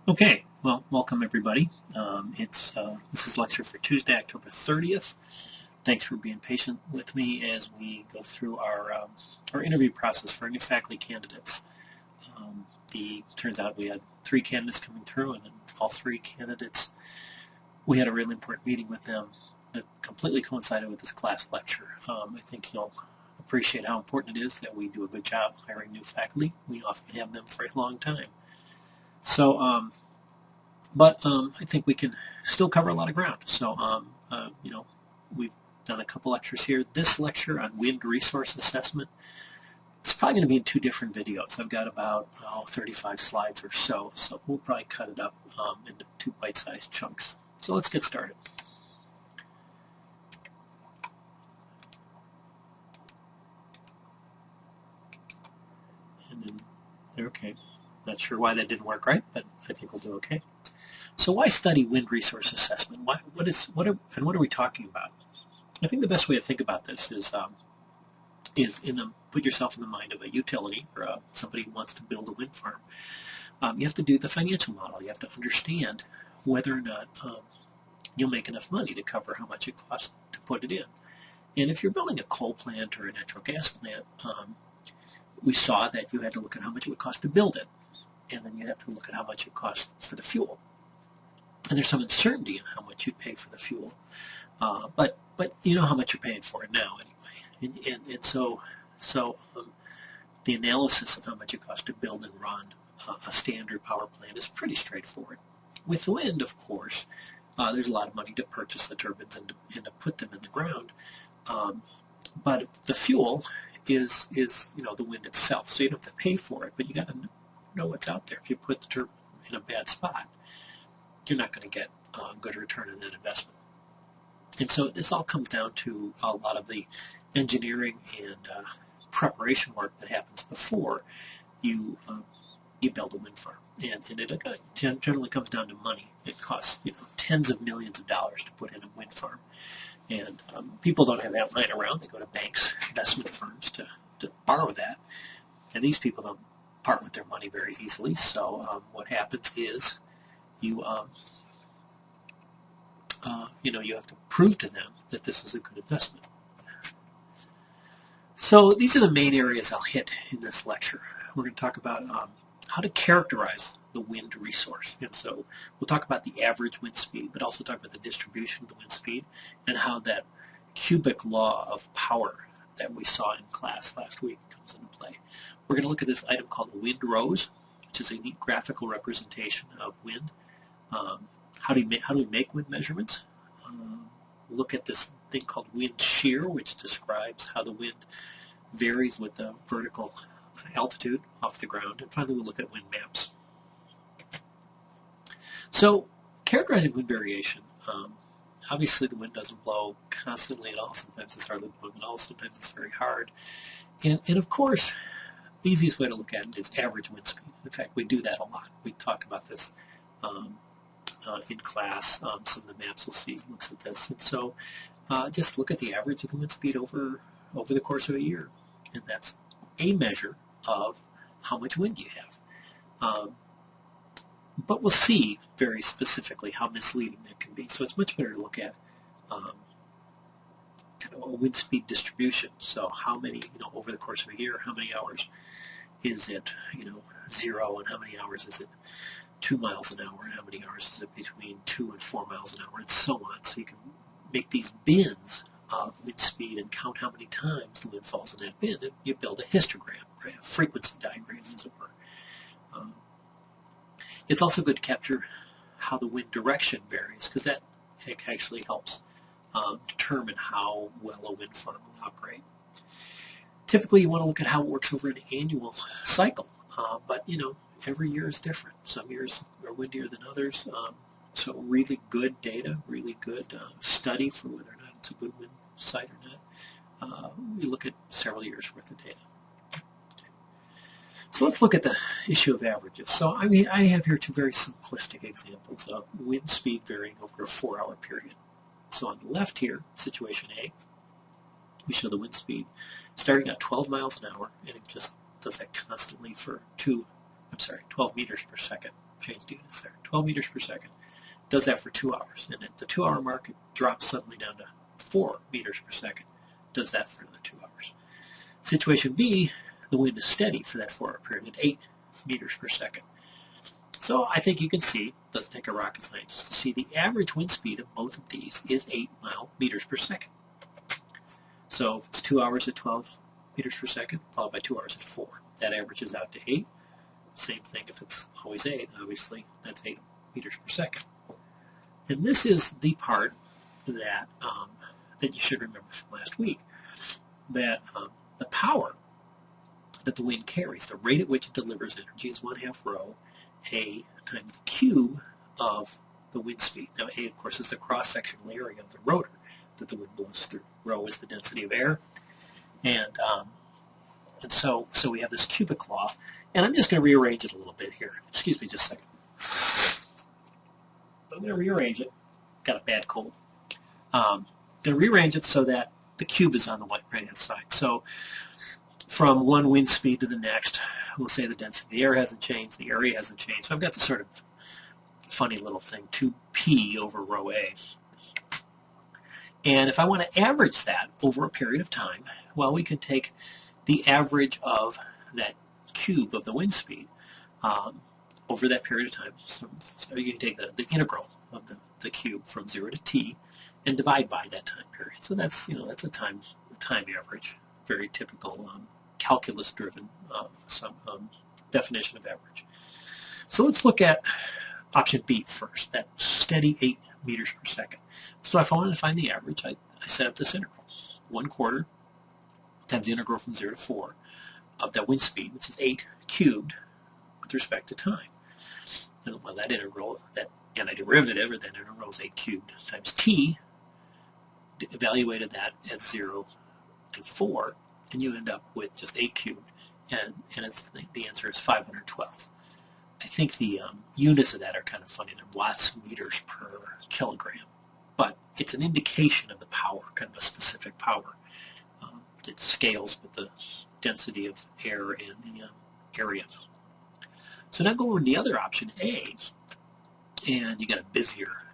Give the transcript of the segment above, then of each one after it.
Okay, well, welcome everybody. This is lecture for Tuesday, October 30th. Thanks for being patient with me as we go through our interview process for new faculty candidates. Turns out we had 3 candidates coming through, and all 3 candidates, we had a really important meeting with them that completely coincided with this class lecture. I think you'll appreciate how important it is that we do a good job hiring new faculty. We often have them for a long time. So, I think we can still cover a lot of ground. So, we've done a couple lectures here. This lecture on wind resource assessment is probably going to be in 2 different videos. I've got about 35 slides or so we'll probably cut it up into 2 bite-sized chunks. So let's get started. And then, okay, not sure why that didn't work right, but I think we'll do okay. So why study wind resource assessment? What are we talking about? I think the best way to think about this is put yourself in the mind of a utility or somebody who wants to build a wind farm. You have to do the financial model. You have to understand whether or not you'll make enough money to cover how much it costs to put it in. And if you're building a coal plant or a natural gas plant, we saw that you had to look at how much it would cost to build it, and then you have to look at how much it costs for the fuel. And there's some uncertainty in how much you'd pay for the fuel, but you know how much you're paying for it now anyway. And so the analysis of how much it costs to build and run a standard power plant is pretty straightforward. With wind, of course, there's a lot of money to purchase the turbines and to put them in the ground, but the fuel is the wind itself. So you don't have to pay for it, but you got to know what's out there. If you put the turbine in a bad spot, you're not going to get a good return on that investment. And so this all comes down to a lot of the engineering and preparation work that happens before you build a wind farm. And it generally comes down to money. It costs tens of millions of dollars to put in a wind farm. And people don't have that lying around. They go to banks, investment firms to borrow that. And these people don't part with their money very easily. So what happens is you have to prove to them that this is a good investment. So these are the main areas I'll hit in this lecture. We're going to talk about how to characterize the wind resource. And so we'll talk about the average wind speed, but also talk about the distribution of the wind speed and how that cubic law of power that we saw in class last week comes into play. We're going to look at this item called the wind rose, which is a neat graphical representation of wind. How do we make wind measurements? Look at this thing called wind shear, which describes how the wind varies with the vertical altitude off the ground. And finally, we'll look at wind maps. So, characterizing wind variation. Obviously, the wind doesn't blow constantly at all. Sometimes it's hardly blowing at all. Sometimes it's very hard. And of course, the easiest way to look at it is average wind speed. In fact, we do that a lot. We talk about this in class. Some of the maps we'll see looks at this. And so just look at the average of the wind speed over the course of a year. And that's a measure of how much wind you have. But we'll see very specifically how misleading that can be. So it's much better to look at a wind speed distribution. So how many, over the course of a year, how many hours is it, 0, and how many hours is it 2 miles an hour, and how many hours is it between 2 and 4 miles an hour, and so on. So you can make these bins of wind speed and count how many times the wind falls in that bin, and you build a histogram, right? A frequency diagram, as it were. It's also good to capture how the wind direction varies, because that actually helps determine how well a wind farm will operate. Typically, you want to look at how it works over an annual cycle, but every year is different. Some years are windier than others. So really good data, really good study for whether or not it's a good wind site or not. We look at several years worth of data. So let's look at the issue of averages. So I have here 2 very simplistic examples of wind speed varying over a 4-hour period. So on the left here, situation A, we show the wind speed starting at 12 miles an hour, and it just does that constantly for 12 meters per second change the units there. 12 meters per second. Does that for 2 hours. And at the 2 hour mark, it drops suddenly down to 4 meters per second. Does that for another 2 hours. Situation B, the wind is steady for that 4 hour period at 8 meters per second. So I think you can see, it doesn't take a rocket scientist to see, the average wind speed of both of these is 8 meters per second. So if it's 2 hours at 12 meters per second, followed by 2 hours at 4. That averages out to 8. Same thing if it's always 8, obviously, that's 8 meters per second. And this is the part that that you should remember from last week, that the power that the wind carries, the rate at which it delivers energy, is 1/2 rho A times the cube of the wind speed. Now, A, of course, is the cross-sectional area of the rotor that the wind blows through. Rho is the density of air. And so we have this cubic law. And I'm just going to rearrange it a little bit here. Excuse me just a second. I'm going to rearrange it. Got a bad cold. Going to rearrange it so that the cube is on the right-hand side. So from one wind speed to the next, we'll say the density of the air hasn't changed, the area hasn't changed. So I've got this sort of funny little thing, 2p over rho A. And if I want to average that over a period of time, well, we could take the average of that cube of the wind speed over that period of time. So you can take the integral of the cube from 0 to t and divide by that time period. So that's a time average, very typical calculus-driven definition of average. So let's look at option B first, that steady 8 meters per second. So if I wanted to find the average, I set up this integral, 1/4 times the integral from 0 to 4 of that wind speed, which is 8 cubed with respect to time. And well, that integral, that antiderivative, or that integral is 8 cubed times t, evaluated that at 0 and 4, and you end up with just 8 cubed, and the answer is 512. I think the units of that are kind of funny. They're watts meters per kilogram, but it's an indication of the power, kind of a specific power. It scales with the density of air and the area. So now go over to the other option, A, and you got a busier,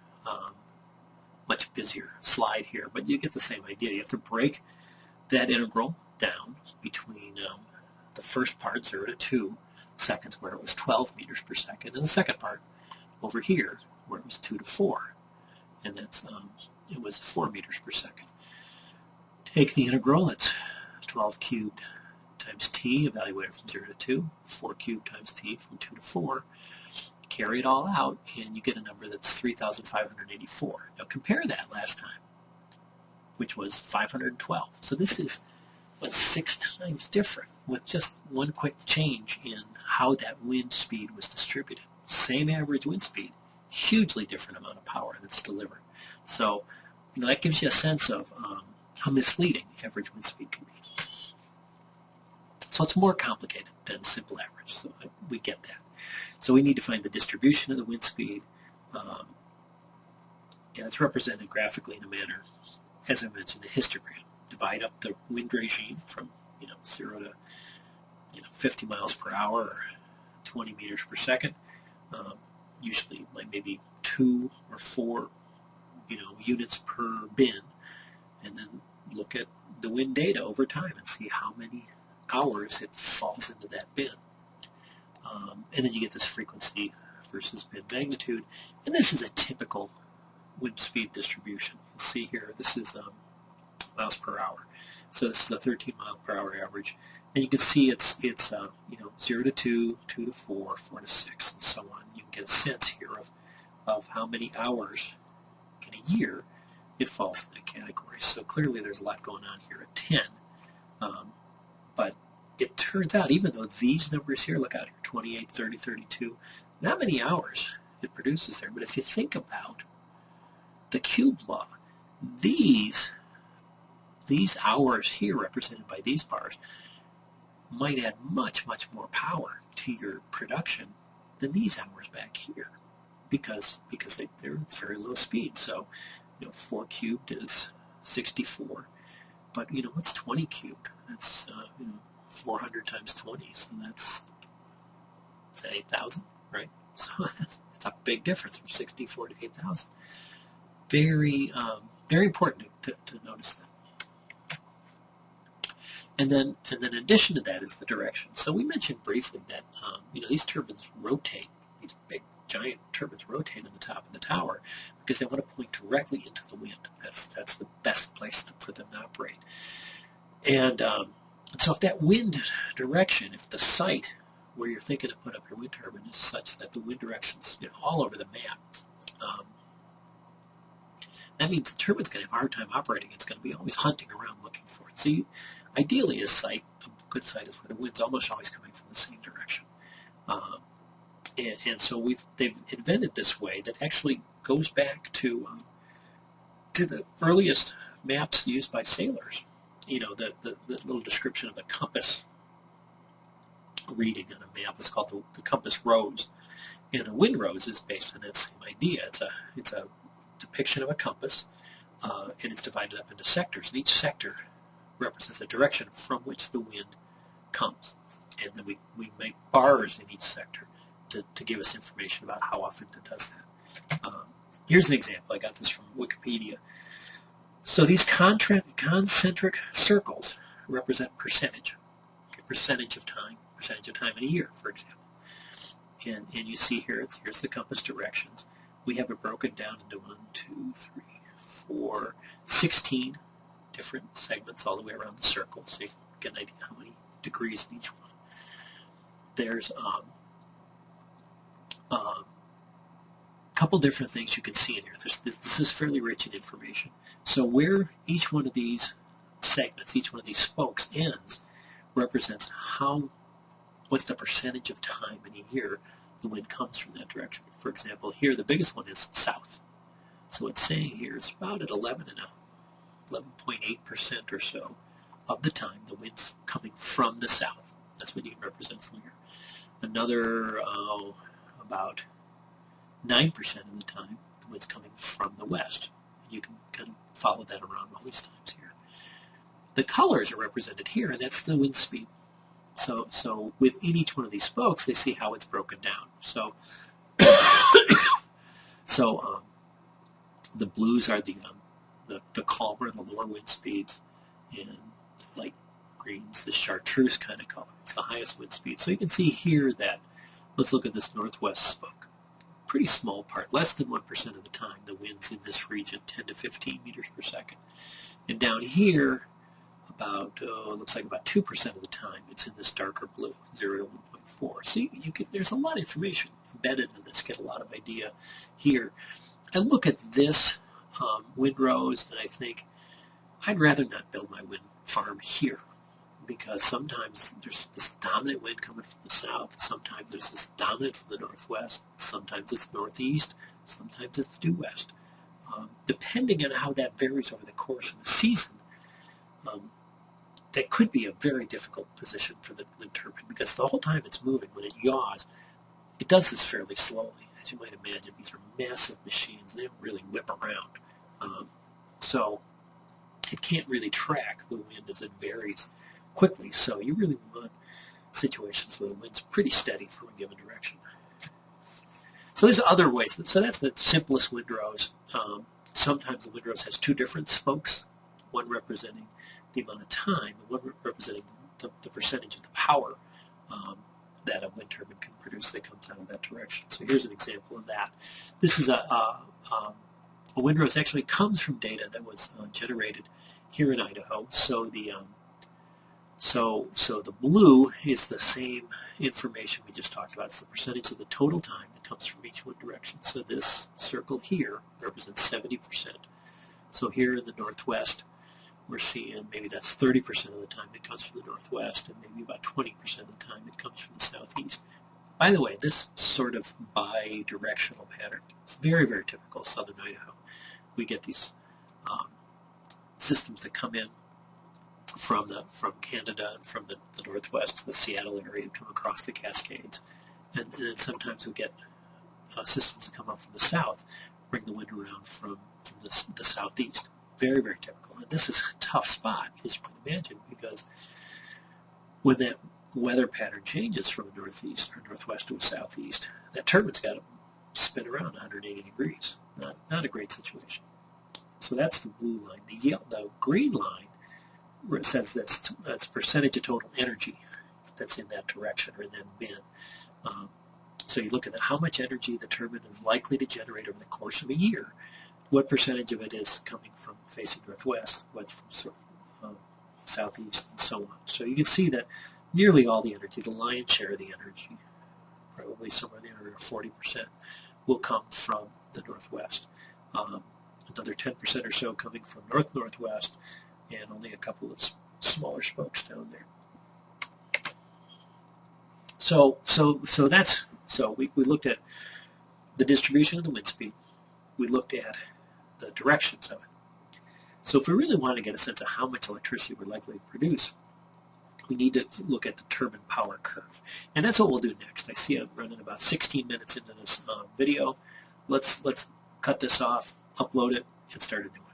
much busier slide here, but you get the same idea. You have to break that integral down between the first part, 0 to 2 seconds, where it was 12 meters per second, and the second part over here, where it was 2 to 4, and that's it was 4 meters per second. Take the integral, that's 12 cubed times t, evaluated from 0 to 2, 4 cubed times t from 2 to 4, carry it all out, and you get a number that's 3,584. Now compare that last time, which was 512. So this is, 6 times different, with just one quick change in how that wind speed was distributed. Same average wind speed, hugely different amount of power that's delivered. So, that gives you a sense of how misleading average wind speed can be. So it's more complicated than simple average, so we get that. So we need to find the distribution of the wind speed, and it's represented graphically in a manner, as I mentioned, a histogram. Divide up the wind regime from 0 to 50 miles per hour or 20 meters per second, usually maybe 2 or 4 units per bin, and then look at the wind data over time and see how many hours it falls into that bin. And then you get this frequency versus bin magnitude, and this is a typical wind speed distribution. You'll see here, this is miles per hour. So this is a 13 mile per hour average, and you can see it's 0 to 2, 2 to 4, 4 to 6, and so on. You can get a sense here of how many hours in a year it falls in that category. So clearly there's a lot going on here at 10, but it turns out, even though these numbers here, look out here, 28, 30, 32, not many hours it produces there. But if you think about the cube law, these hours here represented by these bars might add much, much more power to your production than these hours back here, because they're very low speed. So 4 cubed is 64, but what's 20 cubed? That's 400 times 20, so that's 8,000, right? So It's a big difference from 64 to 8,000. Very, very important to notice that. And then in addition to that is the direction. So we mentioned briefly that these turbines rotate. These big giant turbines rotate on the top of the tower because they want to point directly into the wind. That's the best place for them to operate. And so if that wind direction, if the site where you're thinking to put up your wind turbine is such that the wind direction's all over the map, that means the turbine's going to have a hard time operating. It's going to be always hunting around looking for it. So ideally a good site is where the wind's almost always coming from the same direction. And so they've invented this way that actually goes back to the earliest maps used by sailors. The little description of a compass reading on a map is called the compass rose. And a wind rose is based on that same idea. It's a depiction of a compass, and it's divided up into sectors. And each sector represents a direction from which the wind comes. And then we make bars in each sector to give us information about how often it does that. Here's an example. I got this from Wikipedia. So these concentric circles represent percentage. Percentage of time in a year, for example. And you see here, here's the compass directions. We have it broken down into 1, 2, 3, 4, 16 different segments all the way around the circle, so you can get an idea how many degrees in each one. There's a couple different things you can see in here. This is fairly rich in information. So where each one of these segments, each one of these spokes ends, represents what's the percentage of time in a year the wind comes from that direction. For example, here the biggest one is south. So it's saying here it's about at 11.8% or so of the time the wind's coming from the south. That's what you can represent from here. Another about 9% of the time the wind's coming from the west. You can kind of follow that around all these times here. The colors are represented here, and that's the wind speed. So within each one of these spokes, they see how it's broken down. So the blues are the calmer, the lower wind speeds, and the light greens, the chartreuse kind of color. It's the highest wind speed. So you can see here that, let's look at this northwest spoke. Pretty small part, less than 1% of the time the wind's in this region, 10 to 15 meters per second. And down here, looks like about 2% of the time it's in this darker blue, 0 to 1.4. So there's a lot of information embedded in this. Get a lot of idea here. And look at this wind rose, and I think I'd rather not build my wind farm here, because sometimes there's this dominant wind coming from the south, sometimes there's this dominant from the northwest, sometimes it's northeast, sometimes it's due west. Depending on how that varies over the course of the season, that could be a very difficult position for the wind turbine, because the whole time it's moving, when it yaws, it does this fairly slowly. As you might imagine, these are massive machines. They don't really whip around. So it can't really track the wind as it varies quickly. So you really want situations where the wind's pretty steady from a given direction. So there's other ways. So that's the simplest wind rose. Sometimes the wind rose has two different spokes, one representing the amount of time, and one representing the percentage of the power that a wind turbine can produce that comes out of that direction. So here's an example of that. This is a wind rose actually comes from data that was generated here in Idaho. So the blue is the same information we just talked about. It's the percentage of the total time that comes from each wind direction. So this circle here represents 70%. So here in the northwest, we're seeing maybe that's 30% of the time it comes from the northwest, and maybe about 20% of the time it comes from the southeast. By the way, this sort of bi-directional pattern is very, very typical of southern Idaho. We get these systems that come in from Canada and from the northwest to the Seattle area and come across the Cascades. And then sometimes we get systems that come up from the south, bring the wind around from the southeast. Very, very typical. And this is a tough spot, as you can imagine, because when that weather pattern changes from a northeast or northwest to a southeast, that turbine's got to spin around 180 degrees. Not a great situation. So that's the blue line. The green line says that's percentage of total energy that's in that direction or in that bin. So you look at how much energy the turbine is likely to generate over the course of a year. What percentage of it is coming from facing northwest, what from sort of southeast, and so on. So you can see that nearly all the energy, the lion's share of the energy, probably somewhere in the order of 40%, will come from the northwest. Another 10% or so coming from north-northwest, and only a couple of smaller spokes down there. So we looked at the distribution of the wind speed. We looked at the directions of it. So if we really want to get a sense of how much electricity we're likely to produce, we need to look at the turbine power curve. And that's what we'll do next. I see I'm running about 16 minutes into this video. Let's cut this off, upload it, and start a new one.